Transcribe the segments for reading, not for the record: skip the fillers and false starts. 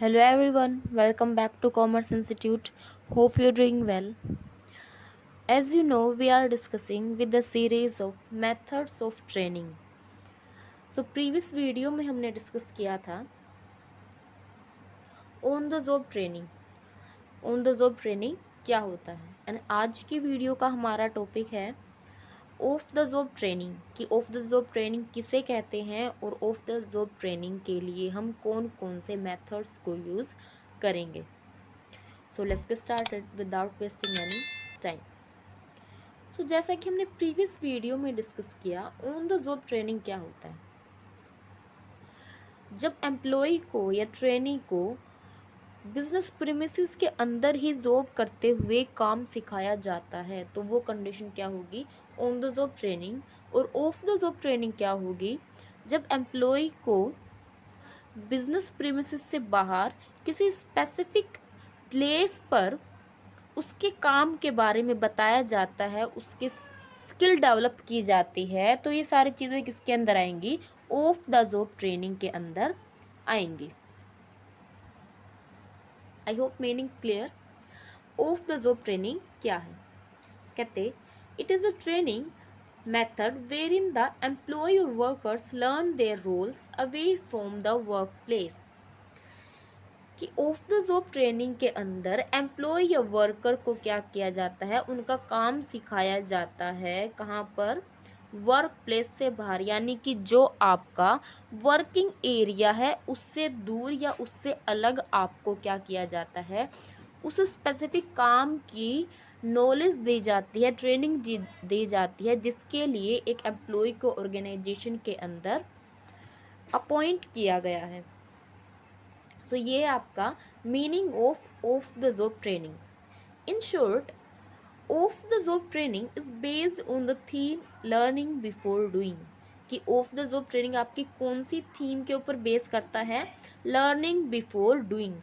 Hello everyone, welcome back to Commerce Institute. Hope you're doing well. As you know, we are discussing with the series of methods of training. So previous video में हमने discuss किया था on the job training. On the job training क्या होता है and आज की video का हमारा टॉपिक है ऑफ द जॉब ट्रेनिंग कि ऑफ द जॉब ट्रेनिंग किसे कहते हैं और ऑफ द जॉब ट्रेनिंग के लिए हम कौन कौन से मेथड्स को यूज़ करेंगे। So let's get started without wasting any time. So जैसा कि हमने प्रीवियस वीडियो में डिस्कस किया, ऑन द जॉब ट्रेनिंग क्या होता है। जब एम्प्लॉय को या ट्रेनी को बिजनेस प्रीमिसेस के अंदर ही जॉब करते हुए काम सिखाया जाता है तो वो कंडीशन क्या होगी, ऑन द जॉब ट्रेनिंग। और ऑफ द जॉब ट्रेनिंग क्या होगी, जब एम्प्लॉय को बिजनेस प्रीमिसेस से बाहर किसी स्पेसिफिक प्लेस पर उसके काम के बारे में बताया जाता है, उसके स्किल डेवलप की जाती है, तो ये सारी चीज़ें किसके अंदर आएंगी, ऑफ द जॉब ट्रेनिंग के अंदर आएंगी। I hope meaning clear. Off the job training क्या है, कहते it is a training method where in the employ और workers learn their roles away from the work place. कि ऑफ द जॉब ट्रेनिंग के अंदर एम्प्लॉय या worker को क्या किया जाता है, उनका काम सिखाया जाता है। कहाँ पर, वर्क प्लेस से बाहर, यानी कि जो आपका वर्किंग एरिया है उससे दूर या उससे अलग आपको क्या किया जाता है, उस स्पेसिफिक काम की नॉलेज दी जाती है, ट्रेनिंग दी जाती है, जिसके लिए एक एम्प्लॉय को ऑर्गेनाइजेशन के अंदर अपॉइंट किया गया है। सो ये है आपका meaning of the job training. In short, of the job training is based on the theme learning before doing. कि ऑफ द जॉब ट्रेनिंग आपकी कौन सी थीम के ऊपर बेस करता है, लर्निंग बिफोर डूइंग।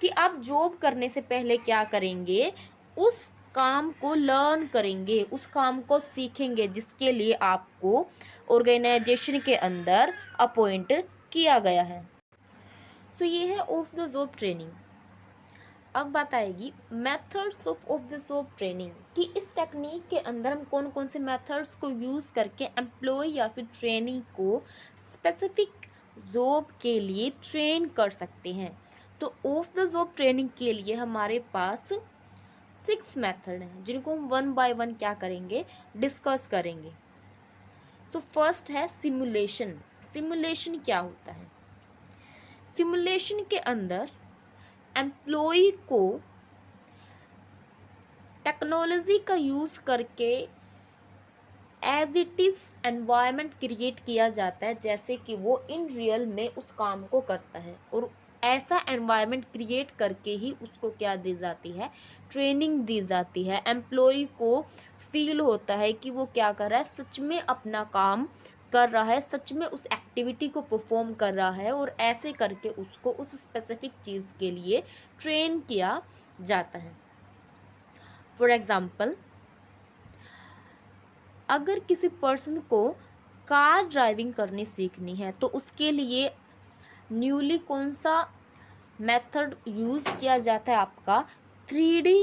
कि आप जॉब करने से पहले क्या करेंगे, उस काम को लर्न करेंगे, उस काम को सीखेंगे जिसके लिए आपको ऑर्गेनाइजेशन के अंदर अपॉइंट किया गया है। सो ये है ऑफ द जॉब ट्रेनिंग। अब बात आएगी methods of the job training कि इस टेक्निक के अंदर हम कौन कौन से मेथड्स को यूज़ करके एम्प्लॉय या फिर ट्रेनी को स्पेसिफिक जॉब के लिए ट्रेन कर सकते हैं। तो ऑफ द जॉब ट्रेनिंग के लिए हमारे पास 6 मेथड हैं जिनको हम वन बाय वन क्या करेंगे, डिस्कस करेंगे। तो फर्स्ट है सिमुलेशन। सिमुलेशन क्या होता है, सिमुलेशन के अंदर एम्प्लॉय को टेक्नोलॉजी का यूज़ करके as it is environment create किया जाता है जैसे कि वो इन रियल में उस काम को करता है, और ऐसा एनवायरनमेंट क्रिएट करके ही उसको क्या दी जाती है, ट्रेनिंग दी जाती है। एम्प्लॉय को फील होता है कि वो क्या कर रहा है, सच में अपना काम कर रहा है, सच में उस एक्टिविटी को परफॉर्म कर रहा है, और ऐसे करके उसको उस स्पेसिफिक चीज़ के लिए ट्रेन किया जाता है। फॉर एग्ज़ाम्पल, अगर किसी पर्सन को कार ड्राइविंग करनी सीखनी है तो उसके लिए न्यूली कौन सा मेथड यूज़ किया जाता है, आपका 3D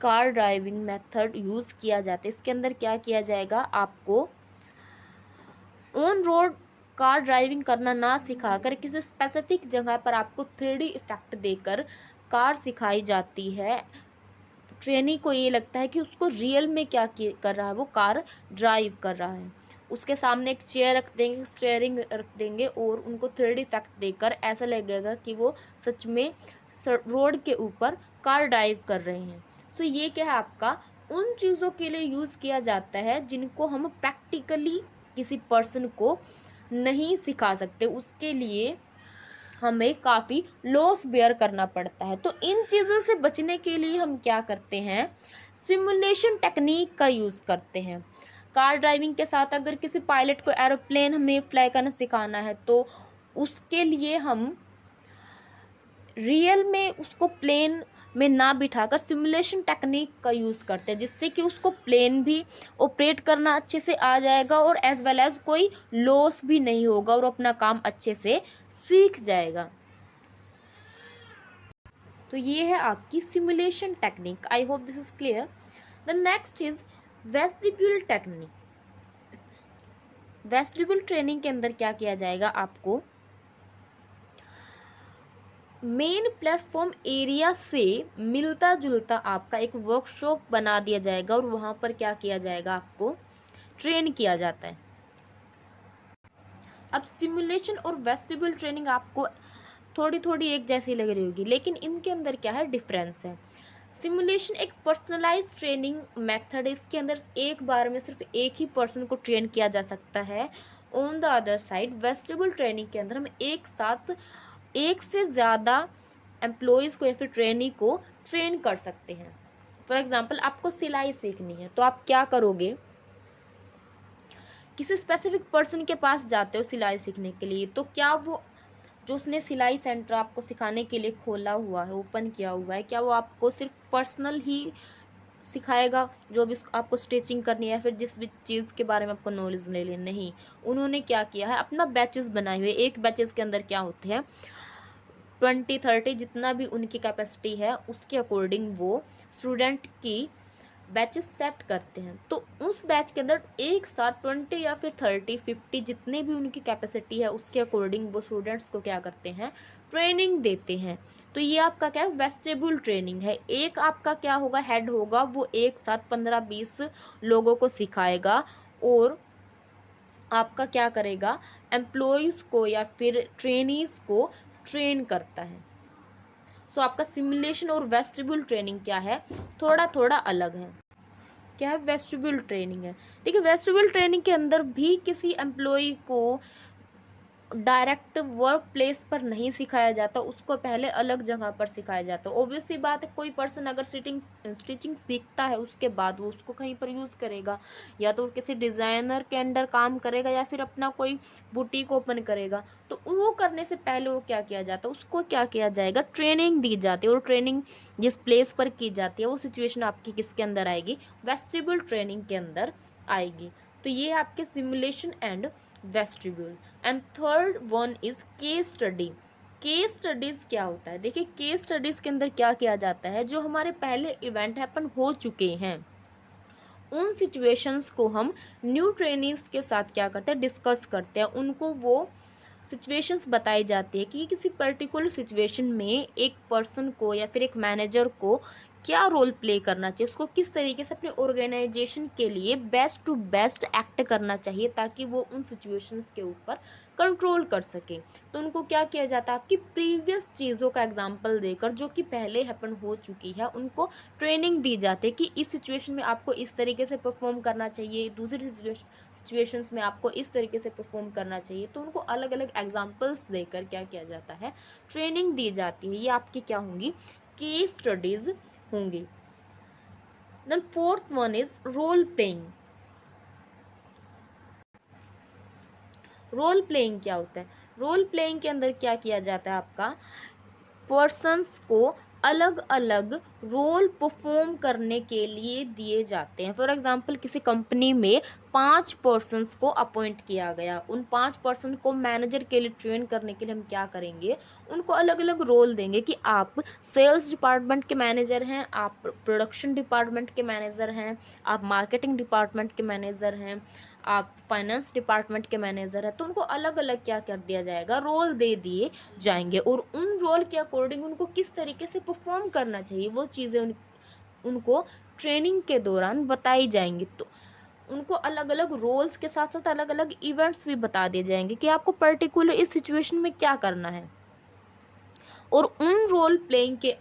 car driving method use किया जाता है। इसके अंदर क्या किया जाएगा, आपको ऑन रोड कार ड्राइविंग करना ना सिखाकर किसी स्पेसिफिक जगह पर आपको 3D इफेक्ट देकर कार सिखाई जाती है। ट्रेनी को ये लगता है कि उसको रियल में क्या कर रहा है, वो कार ड्राइव कर रहा है। उसके सामने एक चेयर रख देंगे, स्टीयरिंग रख देंगे, और उनको 3D इफेक्ट देकर ऐसा लगेगा कि वो सच में रोड के ऊपर कार ड्राइव कर रहे हैं। सो ये क्या है, आपका उन चीज़ों के लिए यूज़ किया जाता है जिनको हम प्रैक्टिकली किसी पर्सन को नहीं सिखा सकते, उसके लिए हमें काफ़ी लॉस बेयर करना पड़ता है। तो इन चीज़ों से बचने के लिए हम क्या करते हैं, सिमुलेशन टेक्निक का यूज़ करते हैं। कार ड्राइविंग के साथ अगर किसी पायलट को एरोप्लेन हमें फ्लाई करना सिखाना है तो उसके लिए हम रियल में उसको प्लेन में ना बिठाकर सिमुलेशन टेक्निक का यूज़ करते हैं, जिससे कि उसको प्लेन भी ऑपरेट करना अच्छे से आ जाएगा और एज वेल एज कोई लॉस भी नहीं होगा और अपना काम अच्छे से सीख जाएगा। तो ये है आपकी simulation technique. I hope this is clear. The next is vestibule technique. Vestibule training के अंदर क्या किया जाएगा, आपको मेन प्लेटफॉर्म एरिया से मिलता जुलता आपका एक वर्कशॉप बना दिया जाएगा और वहाँ पर क्या किया जाएगा, आपको ट्रेन किया जाता है। अब सिमुलेशन और वेस्टिब्यूल ट्रेनिंग आपको थोड़ी थोड़ी एक जैसी लग रही होगी, लेकिन इनके अंदर क्या है, डिफरेंस है। सिमुलेशन एक पर्सनलाइज ट्रेनिंग मेथड है, इसके अंदर एक बार में सिर्फ एक ही पर्सन को ट्रेन किया जा सकता है। On the other side vestibule training के अंदर हम एक साथ एक से ज़्यादा एम्प्लॉयज़ को या फिर ट्रेनी को ट्रेन कर सकते हैं। फॉर एग्जांपल आपको सिलाई सीखनी है, तो आप क्या करोगे, किसी स्पेसिफिक पर्सन के पास जाते हो सिलाई सीखने के लिए, तो क्या वो जो उसने सिलाई सेंटर आपको सिखाने के लिए खोला हुआ है, ओपन किया हुआ है, क्या वो आपको सिर्फ पर्सनल ही सिखाएगा, जो भी आपको स्टिचिंग करनी है या फिर जिस भी चीज़ के बारे में आपको नॉलेज ले लेनी, नहीं। उन्होंने क्या किया है, अपना बैचेस बनाए हुए, एक बैचेस के अंदर क्या होते हैं 20-30 जितना भी उनकी कैपेसिटी है उसके अकॉर्डिंग वो स्टूडेंट की बैचेस सेट करते हैं। तो उस बैच के अंदर एक साथ 20 या फिर 30-50 जितने भी उनकी कैपेसिटी है उसके अकॉर्डिंग वो स्टूडेंट्स को क्या करते हैं, ट्रेनिंग देते हैं। तो ये आपका क्या है, वेस्टिब्यूल ट्रेनिंग है। एक आपका क्या होगा, हेड होगा, वो एक साथ 15-20 लोगों को सिखाएगा और आपका क्या करेगा, एम्प्लॉयज़ को या फिर ट्रेनीज़ को ट्रेन करता है। सो आपका सिमुलेशन और वेस्टिब्यूल ट्रेनिंग क्या है, थोड़ा थोड़ा अलग है। क्या है, वेस्टिब्यूल ट्रेनिंग है। देखिए वेस्टिब्यूल ट्रेनिंग के अंदर भी किसी एम्प्लॉय को डायरेक्ट वर्क प्लेस पर नहीं सिखाया जाता, उसको पहले अलग जगह पर सिखाया जाता है। ऑब्वियसली बात है, कोई पर्सन अगर स्टिचिंग सीखता है उसके बाद वो उसको कहीं पर यूज़ करेगा, या तो किसी डिज़ाइनर के अंडर काम करेगा या फिर अपना कोई बुटीक ओपन करेगा। तो वो करने से पहले वो क्या किया जाता है, उसको क्या किया जाएगा, ट्रेनिंग दी जाती है। और ट्रेनिंग जिस प्लेस पर की जाती है वो सिचुएशन आपकी किसके अंदर आएगी, वेस्टिब्यूल ट्रेनिंग के अंदर आएगी। तो ये आपके simulation and vestibule. And third one is case study. Case studies क्या होता है, देखिए केस स्टडीज़ के अंदर क्या किया जाता है, जो हमारे पहले इवेंट हैपन हो चुके हैं उन सिचुएशंस को हम न्यू ट्रेनीज़ के साथ क्या करते हैं, डिस्कस करते हैं। उनको वो सिचुएशंस बताई जाती है कि किसी पर्टिकुलर सिचुएशन में एक पर्सन को या फिर एक मैनेजर को क्या रोल प्ले करना चाहिए, उसको किस तरीके से अपने ऑर्गेनाइजेशन के लिए बेस्ट टू बेस्ट एक्ट करना चाहिए ताकि वो उन सिचुएशंस के ऊपर कंट्रोल कर सके। तो उनको क्या किया जाता है, आपकी प्रीवियस चीज़ों का एग्जांपल देकर जो कि पहले हैपन हो चुकी है उनको ट्रेनिंग दी जाती है कि इस सिचुएशन में आपको इस तरीके से परफॉर्म करना चाहिए, दूसरी सिचुएशंस में आपको इस तरीके से परफॉर्म करना चाहिए। तो उनको अलग अलग एग्जांपल्स देकर क्या किया जाता है, ट्रेनिंग दी जाती है। ये आपकी क्या होंगी, केस स्टडीज़ होंगी। Then fourth one is role playing. Role playing क्या होता है, रोल प्लेइंग के अंदर क्या किया जाता है, आपका पर्सन्स को अलग अलग रोल परफॉर्म करने के लिए दिए जाते हैं। फॉर एग्जांपल किसी कंपनी में 5 पर्सन्स को अपॉइंट किया गया, उन 5 पर्सन को मैनेजर के लिए ट्रेन करने के लिए हम क्या करेंगे, उनको अलग अलग रोल देंगे कि आप सेल्स डिपार्टमेंट के मैनेजर हैं, आप प्रोडक्शन डिपार्टमेंट के मैनेजर हैं, आप मार्केटिंग डिपार्टमेंट के मैनेजर हैं, आप फाइनेंस डिपार्टमेंट के मैनेजर हैं। तो उनको अलग अलग क्या कर दिया जाएगा, रोल दे दिए जाएंगे और उन रोल के अकॉर्डिंग उनको किस तरीके से परफॉर्म करना चाहिए वो चीज़ें उनको ट्रेनिंग के दौरान बताई जाएंगी। तो उनको अलग अलग रोल्स के साथ साथ अलग अलग इवेंट्स भी बता दिए जाएंगे कि आपको पर्टिकुलर इस सिचुएशन में क्या करना है। और उन रोल प्लेइंग के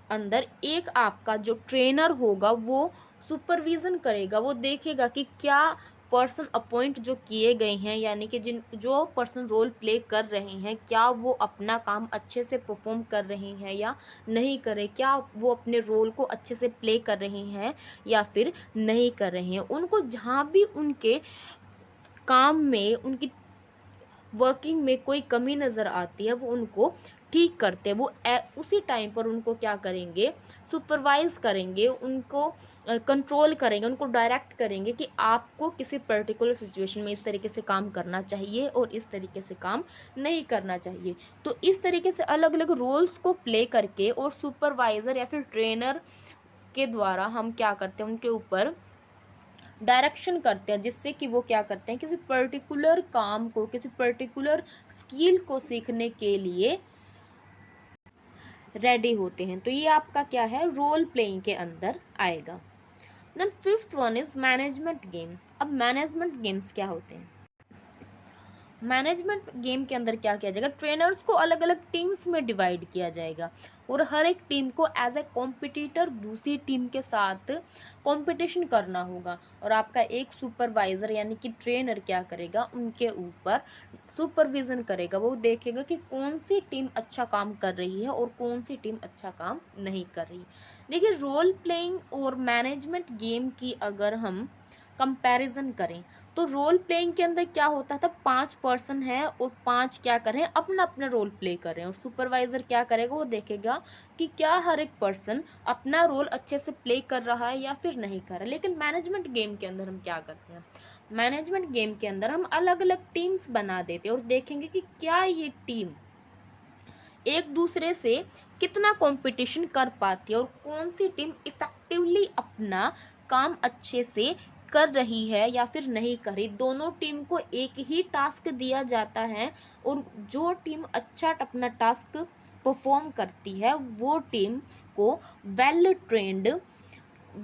अंदर एक आपका जो ट्रेनर होगा वो सुपरविज़न करेगा, वो देखेगा कि क्या पर्सन अपॉइंट जो किए गए हैं, यानी कि जो पर्सन रोल प्ले कर रहे हैं, क्या वो अपना काम अच्छे से परफॉर्म कर रहे हैं या नहीं कर रहे, क्या वो अपने रोल को अच्छे से प्ले कर रहे हैं या फिर नहीं कर रहे हैं। उनको जहाँ भी उनके काम में, उनकी वर्किंग में कोई कमी नज़र आती है वो उनको ठीक करते हैं वो उसी टाइम पर उनको क्या करेंगे, सुपरवाइज करेंगे, उनको कंट्रोल करेंगे, उनको डायरेक्ट करेंगे कि आपको किसी पर्टिकुलर सिचुएशन में इस तरीके से काम करना चाहिए और इस तरीके से काम नहीं करना चाहिए। तो इस तरीके से अलग अलग रोल्स को प्ले करके और सुपरवाइज़र या फिर ट्रेनर के द्वारा हम क्या करते हैं, उनके ऊपर डायरेक्शन करते हैं, जिससे कि वो क्या करते हैं, किसी पर्टिकुलर काम को, किसी पर्टिकुलर स्किल को सीखने के लिए रेडी होते हैं। तो ये आपका क्या है, रोल प्लेइंग के अंदर आएगा। Then fifth one is management games. अब मैनेजमेंट गेम्स क्या होते हैं? मैनेजमेंट गेम के अंदर क्या किया जाएगा, ट्रेनर्स को अलग अलग टीम्स में डिवाइड किया जाएगा और हर एक टीम को एज ए कॉम्पिटिटर दूसरी टीम के साथ कंपटीशन करना होगा और आपका एक सुपरवाइज़र यानी कि ट्रेनर क्या करेगा, उनके ऊपर सुपरविज़न करेगा। वो देखेगा कि कौन सी टीम अच्छा काम कर रही है और कौन सी टीम अच्छा काम नहीं कर रही। देखिए, रोल प्लेइंग और मैनेजमेंट गेम की अगर हम कंपैरिजन करें तो रोल प्लेइंग के अंदर क्या होता था, 5 पर्सन है और 5 क्या कर रहे हैं, अपना अपना रोल प्ले कर रहे हैं और सुपरवाइजर क्या करेगा, वो देखेगा कि क्या हर एक पर्सन अपना रोल अच्छे से प्ले कर रहा है या फिर नहीं कर रहा है। लेकिन मैनेजमेंट गेम के अंदर हम क्या करते हैं, मैनेजमेंट गेम के अंदर हम अलग अलग टीम्स बना देते हैं और देखेंगे कि क्या ये टीम एक दूसरे से कितना कंपटीशन कर पाती है और कौन सी टीम इफेक्टिवली अपना काम अच्छे से कर रही है या फिर नहीं कर रही। दोनों टीम को एक ही टास्क दिया जाता है और जो टीम अच्छा अपना टास्क परफॉर्म करती है वो टीम को वेल ट्रेंड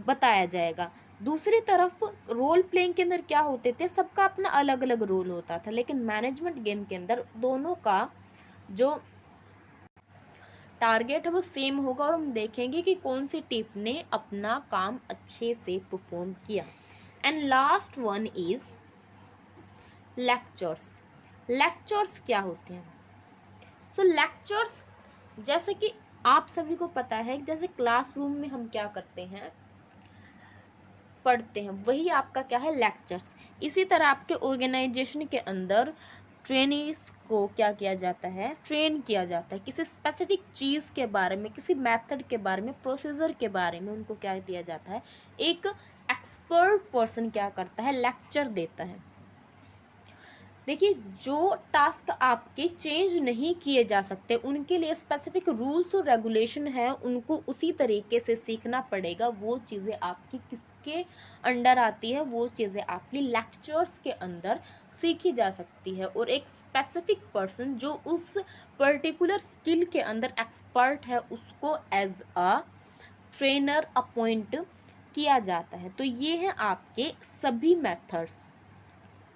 बताया जाएगा। दूसरी तरफ रोल प्लेइंग के अंदर क्या होते थे, सबका अपना अलग अलग रोल होता था, लेकिन मैनेजमेंट गेम के अंदर दोनों का जो टारगेट है वो सेम होगा और हम देखेंगे कि कौन सी टीम ने अपना काम अच्छे से परफॉर्म किया। And last one is lectures. Lectures क्या होते हैं? सो लेक्चर्स, जैसे कि आप सभी को पता है, जैसे क्लासरूम में हम क्या करते हैं, पढ़ते हैं, वही आपका क्या है, लेक्चर्स। इसी तरह आपके ऑर्गेनाइजेशन के अंदर ट्रेनीज को क्या किया जाता है, ट्रेन किया जाता है किसी स्पेसिफिक चीज़ के बारे में, किसी मेथड के बारे में, प्रोसीजर के बारे में उनको क्या दिया जाता है, एक एक्सपर्ट पर्सन क्या करता है, लेक्चर देता है। देखिए, जो टास्क आपके चेंज नहीं किए जा सकते, उनके लिए स्पेसिफिक रूल्स और रेगुलेशन है, उनको उसी तरीके से सीखना पड़ेगा। वो चीज़ें आपकी किसके अंडर आती है, वो चीज़ें आपकी लेक्चर्स के अंदर सीखी जा सकती है और एक स्पेसिफिक पर्सन जो उस पर्टिकुलर स्किल के अंदर एक्सपर्ट है उसको एज अ ट्रेनर अपॉइंट किया जाता है। तो ये हैं आपके सभी मेथड्स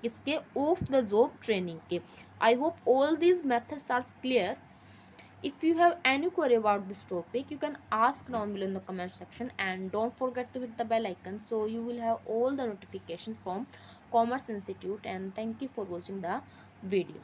इसके ऑफ द जॉब ट्रेनिंग के। I hope all these methods are clear. If you have any query about this topic, you can ask down below in the comment section, and don't forget to hit the bell icon so you will have all the notifications from Commerce Institute. And thank you for watching the video.